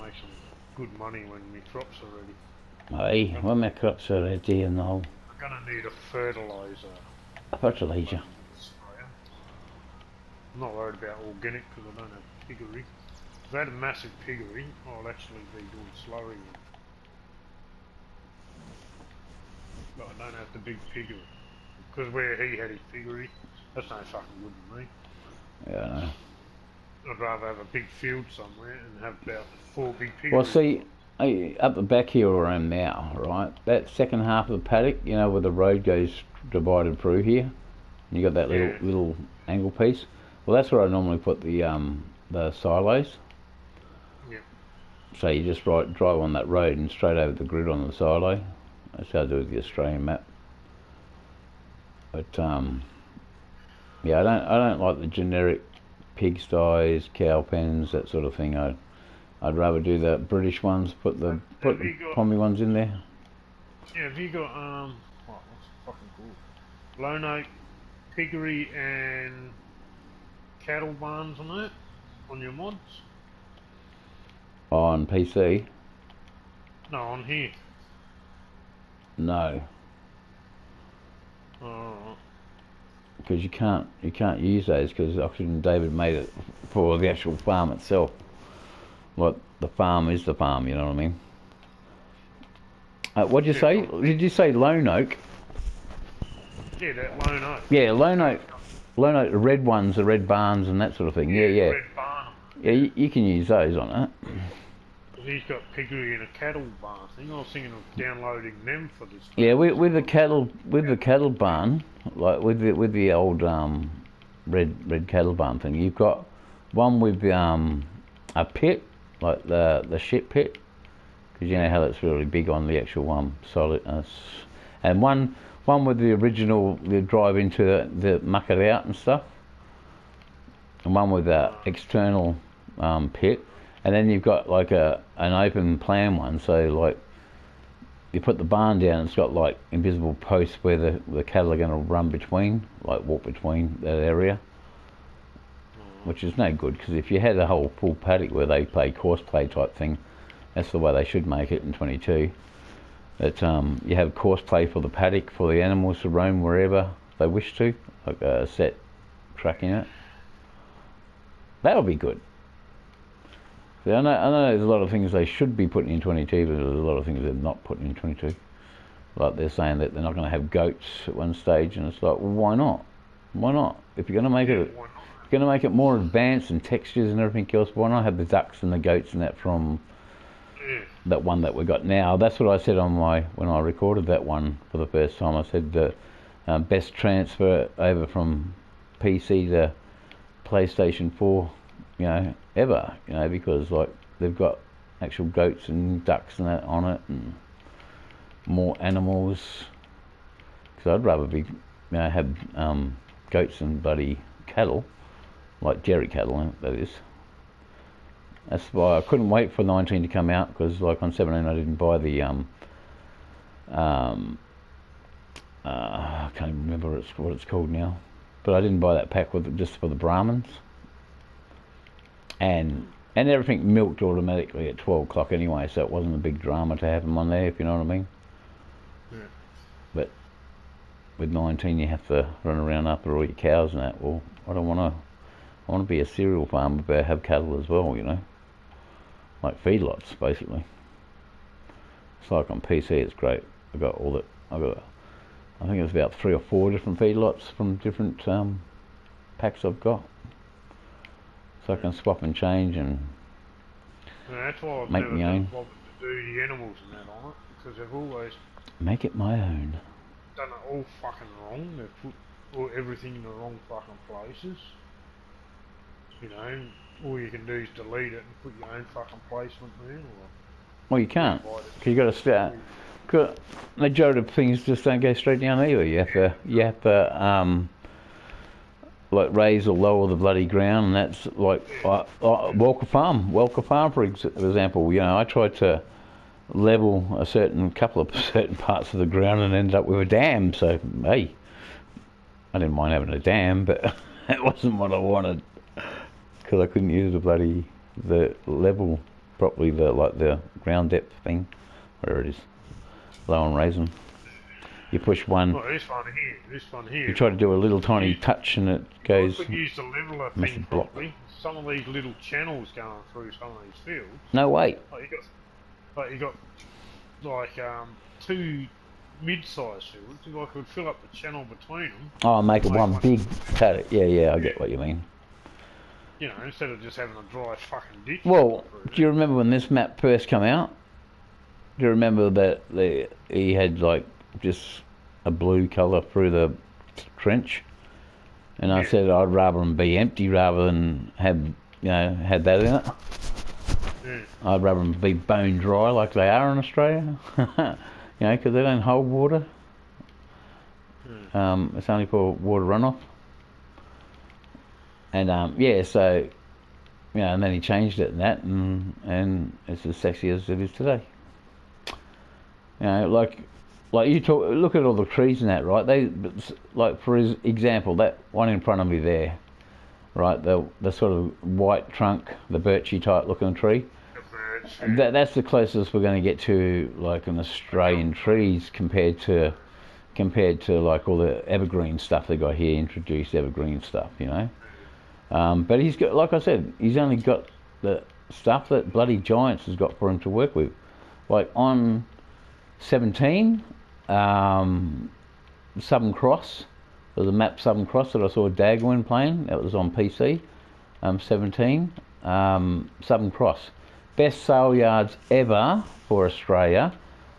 make some good money when my crops are ready. Hey, when my crops are ready and all. I'm gonna need a fertiliser. Fertiliser. I'm not worried about organic because I don't have piggery. If I had a massive piggery, I'll actually be doing slurry. But I don't have the big piggery. Because where he had his piggery, that's no fucking good to me. Yeah, I know. I'd rather have a big field somewhere and have about 4 big piggeries. Well, see, up the back here where I am now, right, that second half of the paddock, you know, where the road goes divided through here, and you got that little angle piece. Well, that's where I normally put the silos. Yeah. So you just drive on that road and straight over the grid on the silo. That's how I do with the Australian map. But yeah, I don't like the generic pigsties, cow pens, that sort of thing. I'd rather do the British ones. Put the pommy ones in there. Yeah, have you got what's it fucking called? Lone oak, piggery, and cattle barns on that on your mods? On PC? No, on here. No. Oh. Because you can't use those because Oxford and David made it for the actual farm itself. Like the farm is the farm, you know what I mean? What'd you say? Did you say lone oak? Yeah, that lone oak. Yeah, lone oak, the red ones, the red barns and that sort of thing. Yeah. Red barn. Yeah, you can use those on it. He's got piggery and a cattle barn thing. I was thinking of downloading them for this. Yeah, with the cattle barn, like with the old red cattle barn thing, you've got one with a pit, like the shit pit, because you know how that's really big on the actual solid, and one with the original, you drive into the muck it out and stuff, and one with the external pit. And then you've got like an open plan one, so like you put the barn down, it's got like invisible posts where the cattle are going to run between, like walk between that area, which is no good because if you had a whole full paddock where they play course play type thing, that's the way they should make it in 22. That you have course play for the paddock for the animals to roam wherever they wish to, like a set track in it. That'll be good. I know there's a lot of things they should be putting in 22, but there's a lot of things they're not putting in 22. Like they're saying that they're not going to have goats at one stage, and it's like, well, why not? Why not? If you're going to make it, more advanced and textures and everything else, why not have the ducks and the goats and that from that one that we got now? That's what I said on when I recorded that one for the first time. I said the best transfer over from PC to PlayStation 4. You know, ever, you know, because like they've got actual goats and ducks and that on it, and more animals. Because I'd rather be, have goats and bloody cattle, like dairy cattle, that is. That's why I couldn't wait for 19 to come out, because like on 17 I didn't buy the I can't remember what it's called now, but I didn't buy that pack with it just for the Brahmins. And everything milked automatically at 12 o'clock anyway, so it wasn't a big drama to have them on there, if you know what I mean. Yeah. But with 19 you have to run around after all your cows and that. Well, I want to be a cereal farmer, but have cattle as well, you know. Like feedlots, basically. It's like on PC, it's great. I think it's about 3 or 4 different feedlots from different packs I've got. So I can swap and change and that's why I've make never my own. bothered to do the animals and that on it, because they've always Make it my own. done it all fucking wrong. They've put everything in the wrong fucking places. You know, all you can do is delete it and put your own fucking placement there. Well, you can't, because you got to start. The majority of things just don't go straight down either. You have to like raise or lower the bloody ground, and that's like Walker Farm, for example. You know, I tried to level a couple of certain parts of the ground and ended up with a dam. So hey, I didn't mind having a dam, but that wasn't what I wanted, because I couldn't use the level properly the ground depth thing, where it is, low on raisin. You push one. Well, this one here. You try to do a little tiny touch and it goes. If we use the leveler thing properly, some of these little channels going through some of these fields. No way. You got like two mid-sized fields. If I could fill up the channel between them. Oh, make it one big paddock. Yeah, I get what you mean. You know, instead of just having a dry fucking ditch. Well, do you remember when this map first came out? Do you remember that he had like just a blue colour through the trench? And I said I'd rather them be empty rather than had that in it. Yeah. I'd rather them be bone dry like they are in Australia. Because they don't hold water. It's only for water runoff. And so and then he changed it and it's as sexy as it is today. Like you look at all the trees and that, right? Like for example, that one in front of me there, right? The sort of white trunk, the birchy type looking tree. That's the closest we're going to get to like an Australian trees compared to like all the evergreen stuff they got here, introduced evergreen stuff, But he's got, like I said, he's only got the stuff that bloody Giants has got for him to work with. Like on 17, Southern Cross, there's a map Southern Cross that I saw Dagwin playing, that was on PC, 17, Southern Cross. Best sale yards ever for Australia.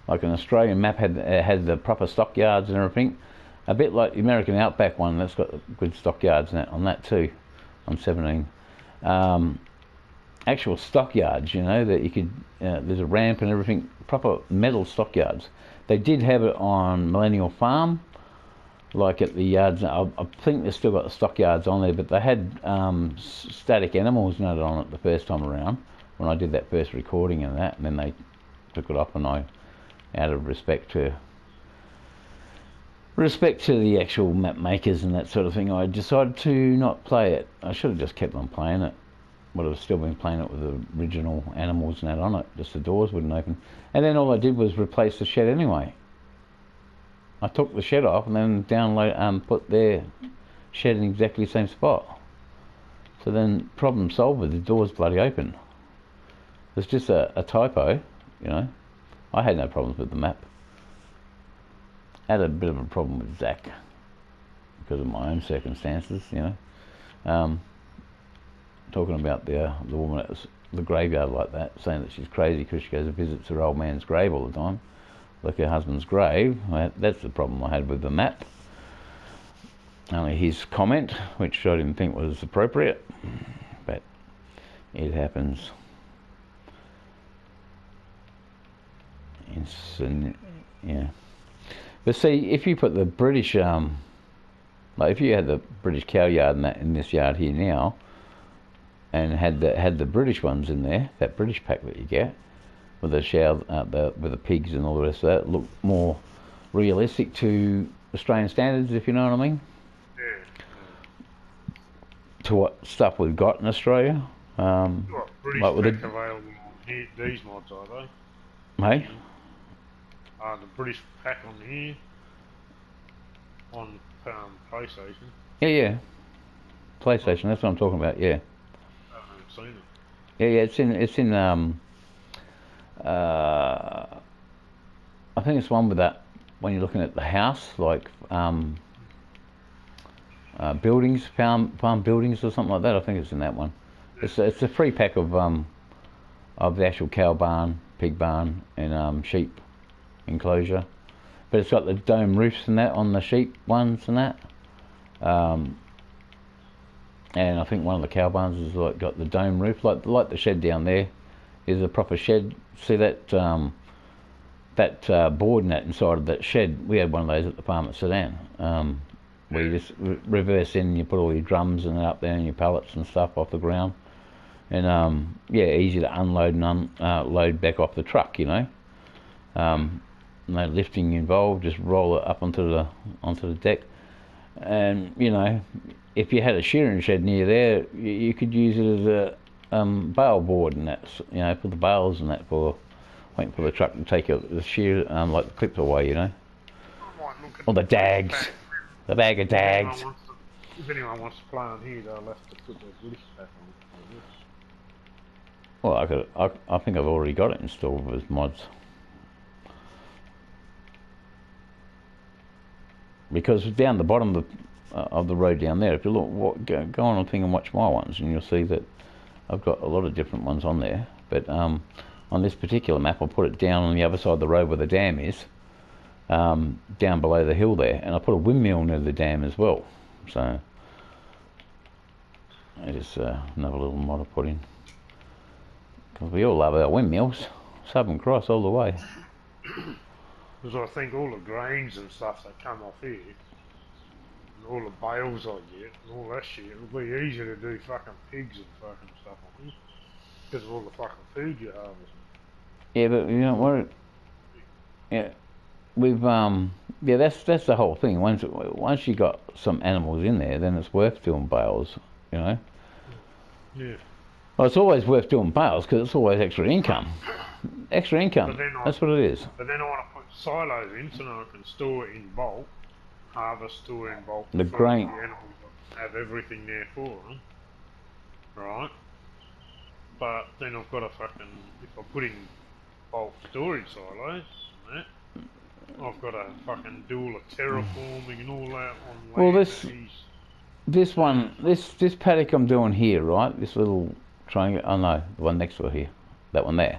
Like an Australian map had the proper stockyards and everything. A bit like the American Outback one, that's got good stockyards on that too. On 17, actual stockyards, that you could. There's a ramp and everything, proper metal stockyards. They did have it on Millennial Farm, like at the yards. I think they've still got the stockyards on there, but they had static animals noted on it the first time around when I did that first recording and that, and then they took it off, and I, out of respect to the actual map makers and that sort of thing, I decided to not play it. I should have just kept on playing it. Would have still been playing it with the original animals and that on it, just the doors wouldn't open. And then all I did was replace the shed anyway. I took the shed off and then put their shed in exactly the same spot. So then problem solved, with the doors bloody open. It's just a typo, I had no problems with the map. I had a bit of a problem with Zach because of my own circumstances, talking about the woman at the graveyard like that, saying that she's crazy because she goes and visits her old man's grave all the time, like her husband's grave. That's the problem I had with the map. Only his comment, which I didn't think was appropriate, but it happens. But see, if you put the British, like if you had the British cow yard in this yard here now, and had the British ones in there, that British pack that you get, with the with the pigs and all the rest of that, look more realistic to Australian standards, if you know what I mean. Yeah. To what stuff we've got in Australia. British like with pack available on these mods, are they? Hey. The British pack on here, on PlayStation. Yeah. PlayStation, that's what I'm talking about, yeah. I haven't seen it. Yeah, it's in I think it's one with that, when you're looking at the house, like buildings, farm buildings or something like that. I think it's in that one. It's a free pack of the actual cow barn, pig barn, and sheep enclosure, but it's got the dome roofs and that on the sheep ones and that, and I think one of the cow barns has like got the dome roof, like the shed down there is a proper shed. See that board net inside of that shed? We had one of those at the farm at Sedan, where you just reverse in and you put all your drums and up there and your pallets and stuff off the ground, and easy to unload and load back off the truck, no lifting involved, just roll it up onto the deck. And if you had a shearing shed near there, you could use it bale board and that, you know, for the bales and that, for waiting for the truck to take the shear, like the clips away, you know. I might look at Or the dags, the bag of dags. If anyone wants to play on here, they'll have to put their bliss back on. Well, I think I've already got it installed with mods. Because down the bottom of the road down there, if you look, go on a thing and watch my ones, and you'll see that I've got a lot of different ones on there. But on this particular map, I'll put it down on the other side of the road where the dam is, down below the hill there, and I put a windmill near the dam as well. So it is another little mod I put in. Because we all love our windmills, Southern Cross all the way. Because I think all the grains and stuff that come off here, and all the bales I get, and all that shit, it'll be easier to do fucking pigs and fucking stuff on here. Because of all the fucking food you harvest. Yeah, but you know what? Yeah, we've yeah, that's the whole thing. Once you got some animals in there, then it's worth doing bales, you know. Yeah. Well, it's always worth doing bales because it's always extra income. Extra income. That's what it is. But then I want to put silos in so I can store it in bulk, harvest, store in bulk. The grain. The animals have everything there for them, right? But then I've got to fucking, if I put in bulk storage silos and that, I've got to fucking do all the terraforming and all that on Well, land. this paddock I'm doing here, right? This little triangle. Oh no, the one next to it here, that one there.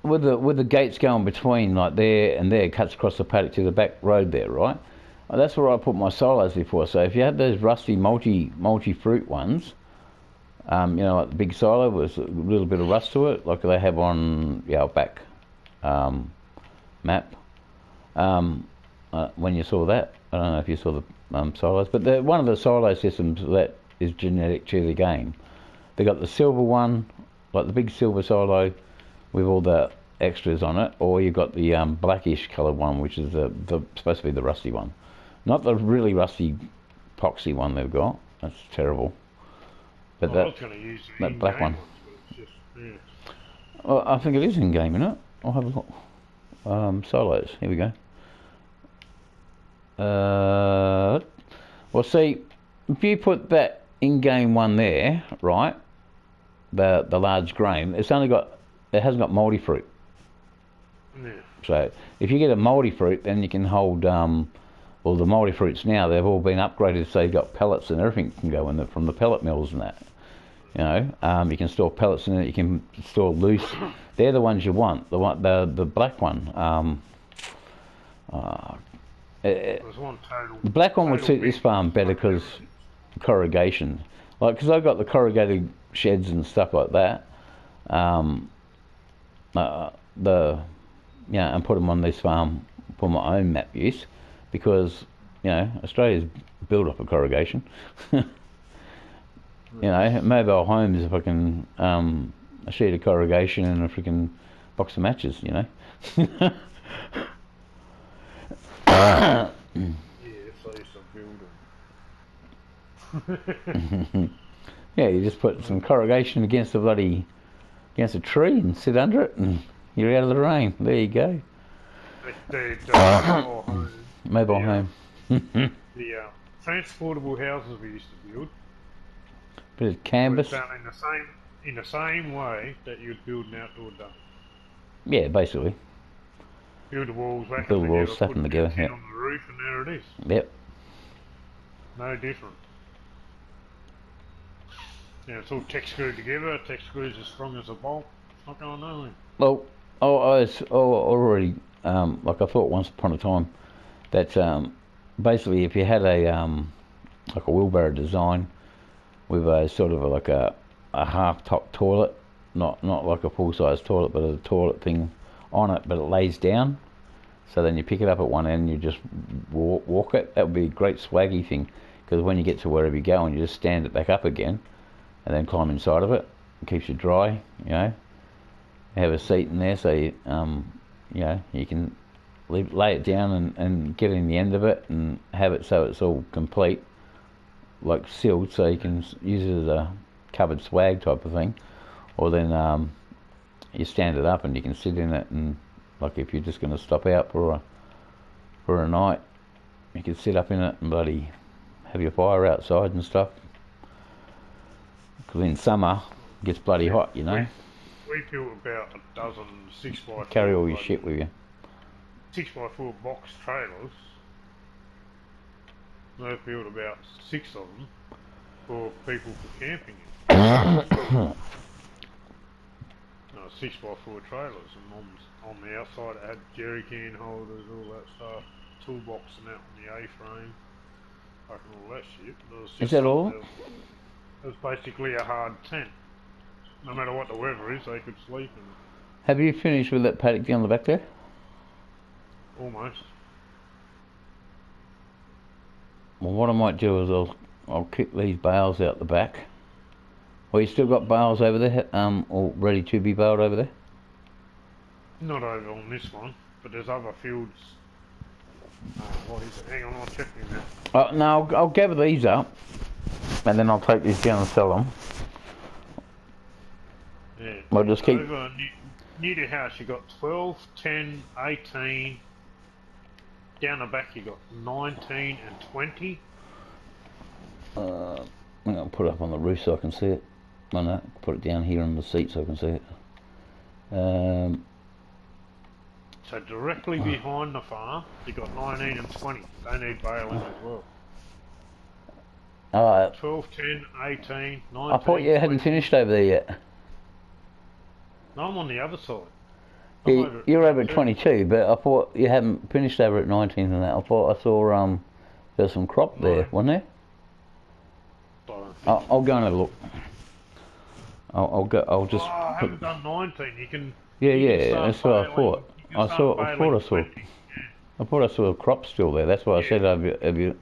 With the gates going between, like there and there, cuts across the paddock to the back road there, right? That's where I put my silos before. So if you had those rusty multi-fruit ones, you know, like the big silo with a little bit of rust to it, like they have on the Outback map. When you saw that, I don't know if you saw the silos, but one of the silo systems that is genetic to the game. They got the silver one, like the big silver silo with all the extras on it, or you've got the blackish coloured one, which is the supposed to be the rusty one, not the really rusty epoxy one they've got. That's terrible. But I was going to use that black one. Ones, but it's just, yeah. Well, I think it is in game, isn't it? I'll have a look. Silos. Here we go. Well, see, if you put that in-game one there, right? The large grain, it hasn't got mouldy fruit. Yeah. So if you get a mouldy fruit, then you can hold. Well, the mouldy fruits now, they've all been upgraded, so you've got pellets and everything can go in there from the pellet mills and that. You know, you can store pellets in it. You can store loose. They're the ones you want. The black one. The black one would suit this farm better because corrugation. Like, because I've got the corrugated sheds and stuff like that. And put them on this farm for my own map use, because you know Australia's built up of corrugation. You know, mobile homes, if I can, a sheet of corrugation and a freaking box of matches, you know. Yeah, so you build them. Yeah, you just put some corrugation against a tree and sit under it, and you're out of the rain. There you go. Mobile home. The transportable houses we used to build. Bit of canvas. Done in the same way that you'd build an outdoor dome. Yeah, basically. Build the walls back Build the walls, stack them together. Yeah. On the roof, and there it is. Yep. No different. Yeah, it's all tech screwed together. Tech screws as strong as a bolt. It's not going nowhere. Well, I was already like I thought once upon a time that basically if you had like a wheelbarrow design with a sort of like a half top toilet, not like a full size toilet, but a toilet thing on it, but it lays down. So then you pick it up at one end and you just walk it. That would be a great swaggy thing, because when you get to wherever you're going, you just stand it back up again and then climb inside of it. It keeps you dry, you know. Have a seat in there, so you, you know, you can lay it down and get in the end of it and have it so it's all complete, like sealed, so you can use it as covered swag type of thing, or then you stand it up and you can sit in it, and like if you're just going to stop out for a night, you can sit up in it and bloody have your fire outside and stuff. Because in summer it gets bloody hot, you know. We built about a dozen 6x4. Carry all your shit with you. 6x4 box trailers. They've built about 6 of them for people for camping. 6x4 trailers, and on the outside it had jerry can holders, all that stuff, toolbox and that on the A-frame, fucking all that shit. Is that all? It was basically a hard tent. No matter what the weather is, they could sleep in it. Have you finished with that paddock down the back there? Almost. Well, what I might do is I'll kick these bales out the back. Well, you still got bales over there, all ready to be baled over there? Not over on this one, but there's other fields. What is it? Hang on, I'll check in there. No, I'll gather these up, and then I'll take these down and sell them. Yeah. We'll just keep... Over near the house you got 12, 10, 18. Down the back you got 19 and 20. I'm going to put it up on the roof so I can see it. No, no, put it down here on the seat so I can see it. So directly behind the farm, you got 19 and 20. They need baling as well. 12, 10, 18, 19. I thought you hadn't finished over there yet. No, I'm on the other side. Yeah, you're over at 22, but I thought you hadn't finished over at 19 and that. I thought I saw there's some crop there, wasn't there? I'll go and have a look. I'll go. I'll just. I haven't done 19. You can. Yeah, that's what I thought. I thought I saw a crop still there. That's why I said, have you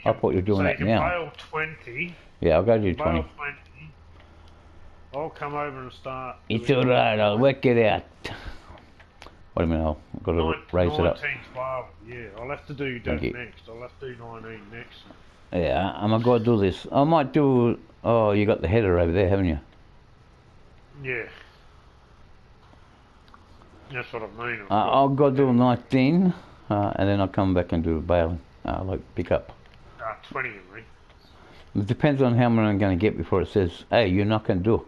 I thought you were doing that now. Bale 20. Yeah, I'll go do 20. Bale 20. I'll come over and start. It's alright. I'll work it out. Wait a minute. I've got to raise it up. 19's bale. Yeah, I'll have to do that next. I'll have to do 19 next. Yeah, I'm going to do this. I might do. Oh, you got the header over there, haven't you? Yeah. That's what I mean. I'll go do 19, and then I'll come back and do baling, like pick up. 20, I mean. It depends on how many I'm going to get before it says, hey, you're not going to do.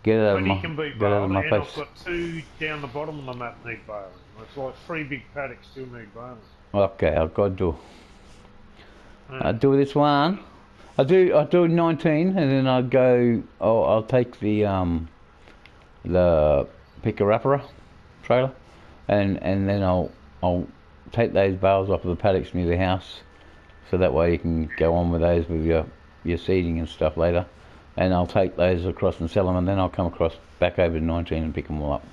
Get out of my, get out of my face. I've got 2 down the bottom of the map need baling. It's like 3 big paddocks still need baling. Okay, I'll go do. I'll do this one. I'll do 19, and then I'll go. I'll take the picker-upper trailer, and then I'll take those bales off of the paddocks near the house, so that way you can go on with those with your seeding and stuff later. And I'll take those across and sell them, and then I'll come across back over to 19 and pick them all up.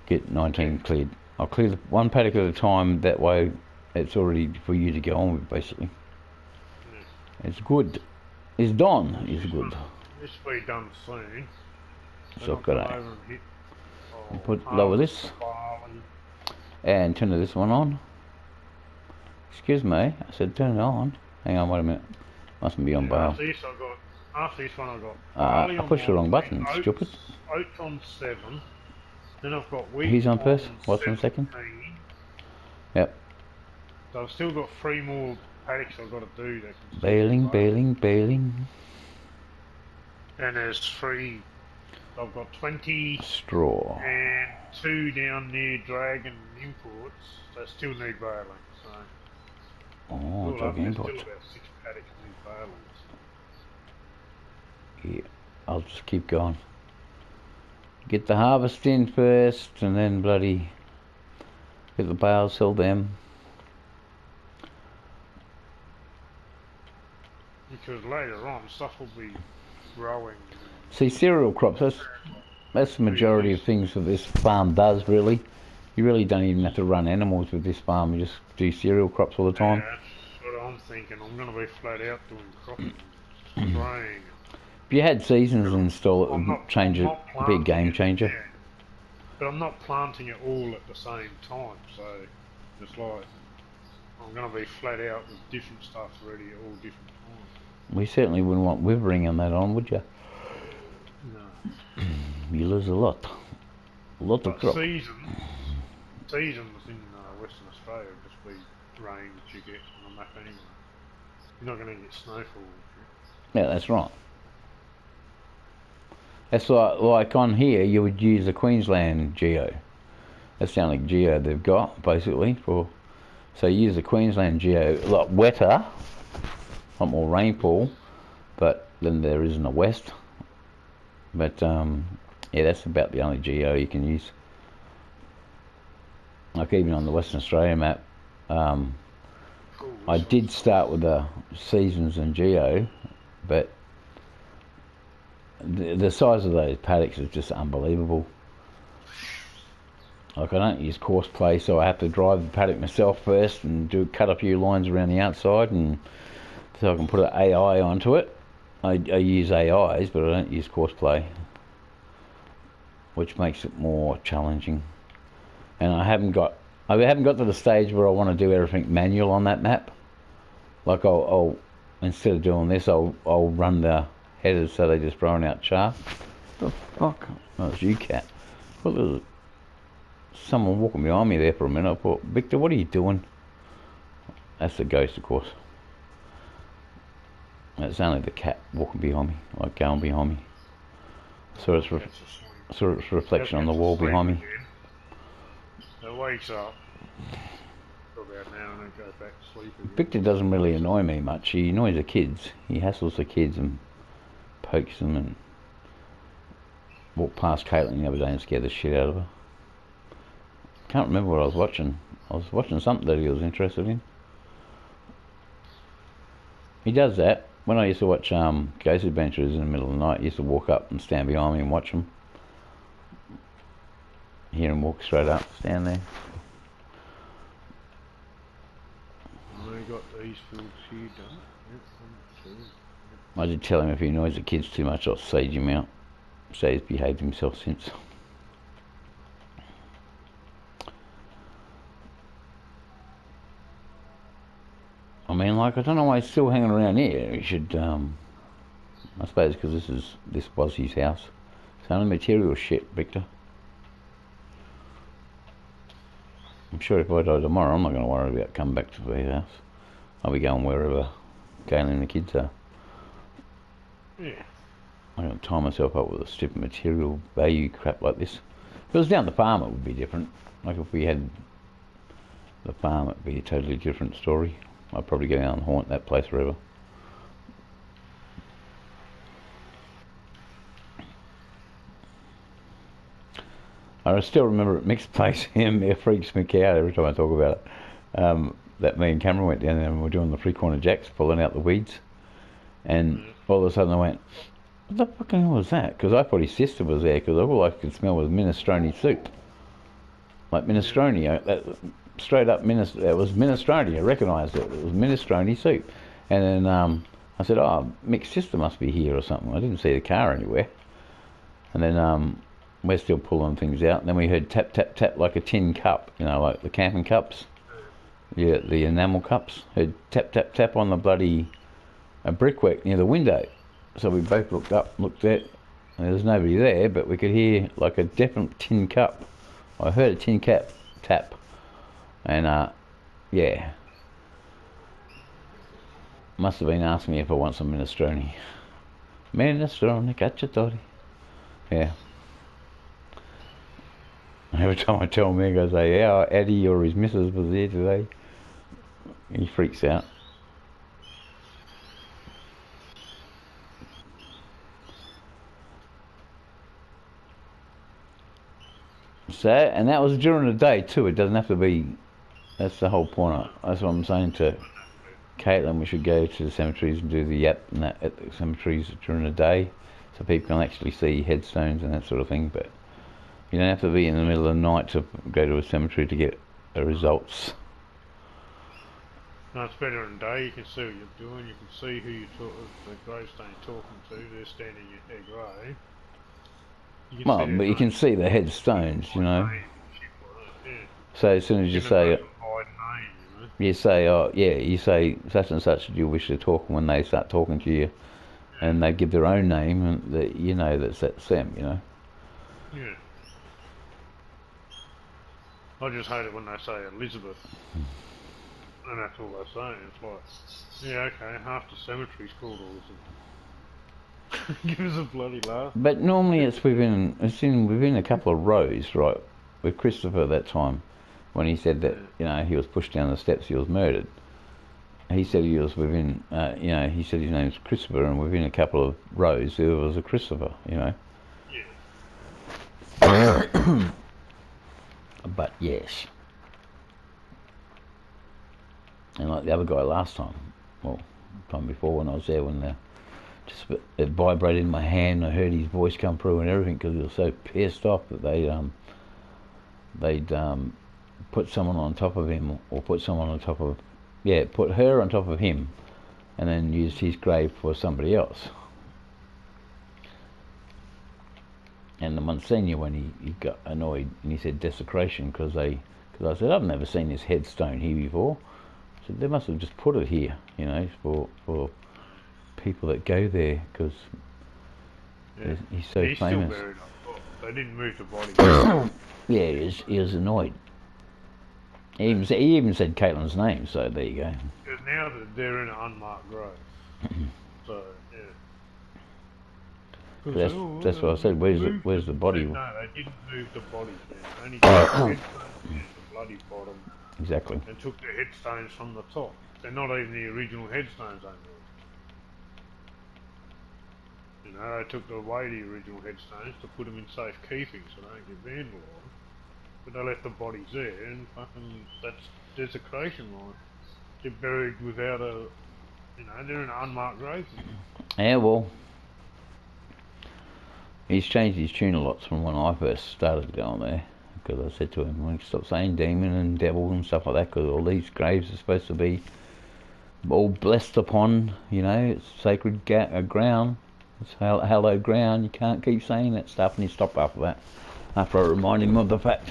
Get 19 cleared. I'll clear one paddock at a time. That way, it's already for you to go on with, basically. It's good. It's done. It's good. This will be done soon. So I've got to put lower this and turn this one on. Excuse me, I said turn it on. Hang on, wait a minute. Mustn't be on bale. After this one I got I pushed the wrong button, stupid. Oats on 7. Then I've got wheat. He's on first. What's on second? Yep. So I've still got 3 more paddocks I've got to do. Baling. And there's 3. I've got 20 straw and 2 down near Dragon Imports that still need baling. So Dragon Imports. Still about 6 paddocks need baling. Yeah, I'll just keep going. Get the harvest in first, and then bloody get the bales, sell them. Because later on, stuff will be growing. See, cereal crops, that's the majority of things that this farm does, really. You really don't even have to run animals with this farm, you just do cereal crops all the time. Yeah, that's what I'm thinking. I'm going to be flat out doing cropping, spraying. If you had seasons installed, it would change it, be a game changer. Yeah. But I'm not planting it all at the same time, so it's like I'm going to be flat out with different stuff ready at all different times. We certainly wouldn't want withering on that on, would you? No. You lose a lot. A lot of crop. Seasons in Western Australia would just be rain that you get on the map anyway. You're not going to get snowfall. Yeah, that's right. That's like on here, you would use the Queensland geo. That's the only geo they've got, basically. So you use the Queensland geo, a lot wetter, a lot more rainfall, but than there is in the west. But yeah, that's about the only geo you can use. Like even on the Western Australia map, I did start with the seasons and geo, but the size of those paddocks is just unbelievable. Like I don't use course play, so I have to drive the paddock myself first and cut a few lines around the outside, and so I can put an AI onto it. I use AIs, but I don't use course play, which makes it more challenging. And I haven't got to the stage where I want to do everything manual on that map. Like I'll instead of doing this, I'll run the headers so they just throwing out char. The fuck? Oh, it's you, cat. Well, there's someone walking behind me there for a minute. I thought, Victor, what are you doing? That's the ghost, of course. It's only the cat walking behind me, like going behind me. So it's reflection on the wall behind me. It wakes up for about an hour and then goes back to sleep again. Victor doesn't really annoy me much. He annoys the kids. He hassles the kids and pokes them and walked past Caitlin the other day and scared the shit out of her. Can't remember what I was watching. I was watching something that he was interested in. He does that. When I used to watch Ghost Adventures in the middle of the night, he used to walk up and stand behind me and watch them. Hear him walk straight up, stand there. I got these fields here done. I did tell him if he annoys the kids too much, I'll sage him out. So he's behaved himself since. I mean, like, I don't know why he's still hanging around here. He should, I suppose because this was his house. It's only material shit, Victor. I'm sure if I die tomorrow, I'm not going to worry about coming back to his house. I'll be going wherever Galen and the kids are. Yeah. I'm going to tie myself up with a stupid material value crap like this. If it was down the farm, it would be different. Like if we had the farm, it would be a totally different story. I'd probably go down and haunt that place forever. I still remember at Mick's place, it freaks me out every time I talk about it. That me and Cameron went down there and we were doing the 3-corner jacks, pulling out the weeds. And all of a sudden I went, what the fucking hell was that? Because I thought his sister was there, because all I could smell was minestrone soup. Like minestrone, straight up it was minestrone, I recognised it. It was minestrone soup. And then I said, oh, Mick's sister must be here or something. I didn't see the car anywhere. And then we're still pulling things out, and then we heard tap, tap, tap like a tin cup, you know, like the camping cups. Yeah, the enamel cups. Heard tap, tap, tap on the bloody brickwork near the window. So we both looked up, looked at, and there was nobody there, but we could hear like a definite tin cup. I heard a tin cap tap, and yeah. Must have been asking me if I want some minestrone. Minestrone, cacciatore. Yeah. Every time I tell Meg, I say, yeah, Eddie or his missus was there today. He freaks out. So, and that was during the day too. It doesn't have to be, that's the whole point. That's what I'm saying to Caitlin. We should go to the cemeteries and do the yap and that at the cemeteries during the day, so people can actually see headstones and that sort of thing. But you don't have to be in the middle of the night to go to a cemetery to get the results. No, it's better in the day. You can see what you're doing. You can see who the gravestone you're talking to. They're standing at their grave. Well, but you can see the headstones, you know. So as soon as you say it, You say, oh yeah, you say such and such. Do you wish to talk? When they start talking to you, and they give their own name, and that you know that's them. You know. Yeah. I just hate it when they say Elizabeth, and that's all they say. It's like, yeah, okay, half the cemetery's called Elizabeth. Give us a bloody laugh. But normally within a couple of rows, right? With Christopher that time, when he said that he was pushed down the steps, he was murdered. He said he was within, he said his name's Christopher, and within a couple of rows there was a Christopher, Yeah. But yes. And like the other guy last time, well, time before when I was there, when it vibrated in my hand, I heard his voice come through and everything, because he was so pissed off that they'd put someone on top of him, or put someone on top of, put her on top of him, and then used his grave for somebody else. And the Monsignor, when he got annoyed, and he said desecration, because I said, I've never seen this headstone here before. I said, they must have just put it here, for people that go there, because he's so he's famous. Still buried up. They didn't move the body. Yeah, he was annoyed. He even said Caitlin's name, so there you go. Because now they're in an unmarked grave. So, yeah. That's what I said. Where's the body? No, they didn't move the body. They only took the headstones from the bloody bottom. Exactly. And took the headstones from the top. They're not even the original headstones they moved. They took away the original headstones to put them in safe keeping so they don't get vandalised. But they left the bodies there, and fucking that's desecration, like. They're buried without they're in an unmarked grave. Yeah, well, he's changed his tune a lot from when I first started going there, because I said to him, well, stop saying demon and devil and stuff like that, because all these graves are supposed to be all blessed upon, it's sacred ground, it's hallowed ground, you can't keep saying that stuff. And he stopped after that, after I reminded him of the fact.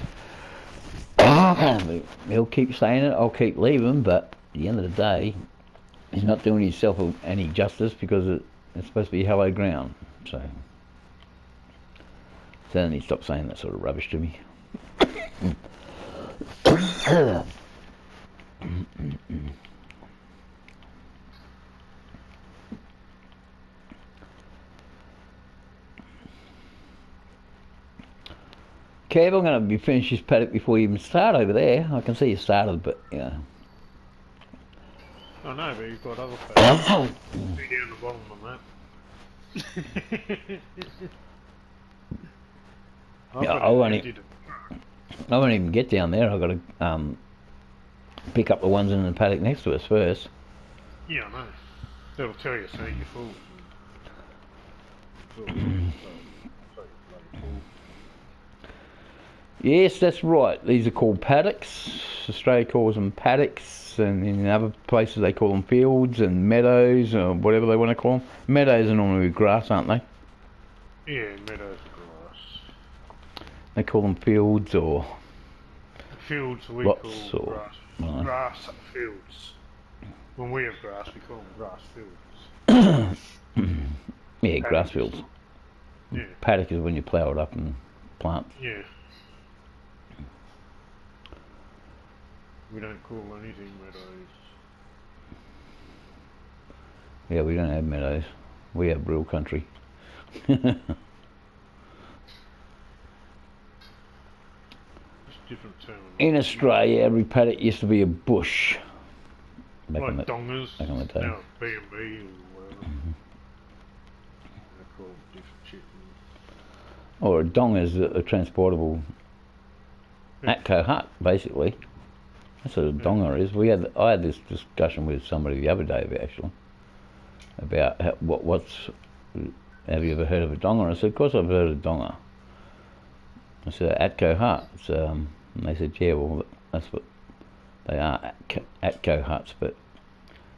He'll keep saying it, I'll keep leaving, but at the end of the day, he's not doing himself any justice, because it's supposed to be hallowed ground. So then he stopped saying that sort of rubbish to me. Kev, I'm going to be finished this paddock before you even start over there. I can see you started, but I know, but you've got other paddocks. Be down the bottom of that. I won't even get down there. I've got to pick up the ones in the paddock next to us first. Yeah, I know. That'll tell you, so you're full. Yes, that's right. These are called paddocks. Australia calls them paddocks, and in other places they call them fields and meadows, or whatever they want to call them. Meadows are normally grass, aren't they? Yeah, meadows are grass. They call them fields, or fields we lots, call or grass. Grass fields. When we have grass, we call them grass fields. Yeah, grass fields. Yeah. Paddock is when you plough it up and plant. Yeah. We don't call anything meadows. Yeah, we don't have meadows. We have real country. It's different terminology. In Australia, every paddock used to be a bush. Like dongers, back in the day. now B&B or whatever. They're called different shit. Or a dong is a transportable Atco hut, basically. That's what a donger is. I had this discussion with somebody the other day, actually, about have you ever heard of a donger? I said, of course I've heard of a donger. I said, Atco hut. And they said, yeah, well, that's what they are, Atco huts, but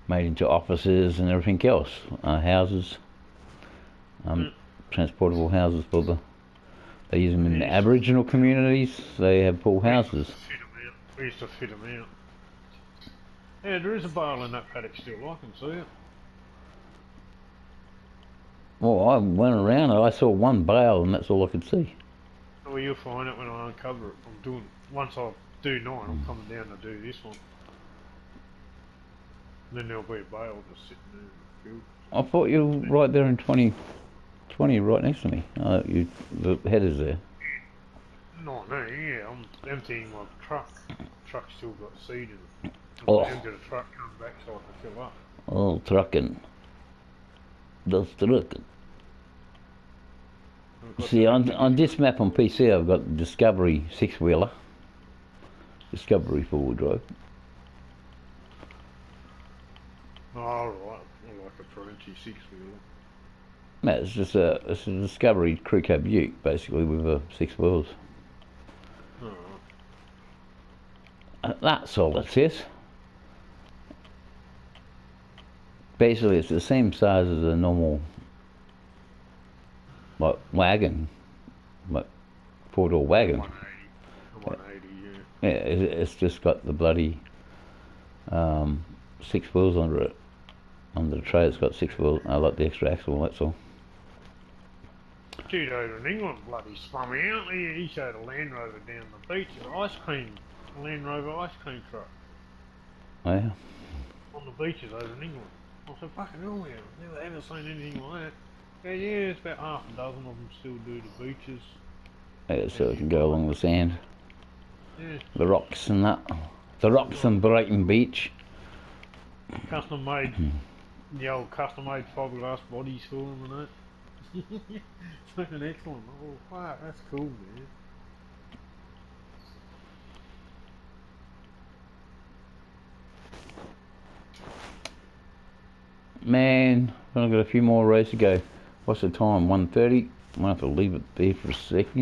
made into offices and everything else. Houses, transportable houses for they use them in the Aboriginal communities. They have pool houses. We used to fit them out. Yeah, there is a bale in that paddock still, I can see it. Well, I went around and I saw one bale and that's all I could see. Well, you'll find it when I uncover it. I'm doing, once I do 9, I'm coming down to do this one. And then there'll be a bale just sitting there in the field. I thought you were right there in 20, right next to me. The header's there. No, yeah, I'm emptying my truck. The truck's still got seed in it. Oh. I empty the truck, come back so I can fill up. Oh, trucking. That's trucking. See, on this map on PC, I've got Discovery 6-wheeler. Discovery 4-wheel drive. Oh, right. I like a Perenti 6-wheeler. No, it's a Discovery crew cab ute, basically, with 6 wheels. Oh. That's all it says. Basically, it's the same size as a normal, like, wagon, like 4-door wagon. 180, yeah. Yeah, it's just got the bloody 6 wheels under it. Under the tray, it's got 6 wheels. I like the extra axle, that's all. Dude over in England bloody spun me out. He showed a Land Rover down the beach, a Land Rover ice cream truck. Oh, yeah. On the beaches over in England. I said, fucking hell, man, I've never seen anything like that. Yeah, it's about half a dozen of them still do the beaches. Yeah, so it can go along the sand. Yeah. The rocks and that. The rocks and Brighton Beach. Custom made, the old custom made fiberglass bodies for them and that. Fucking excellent. Oh, fuck, that's cool, man. Man, I've got a few more rows to go. What's the time? 1:30. I might have to leave it there for a second.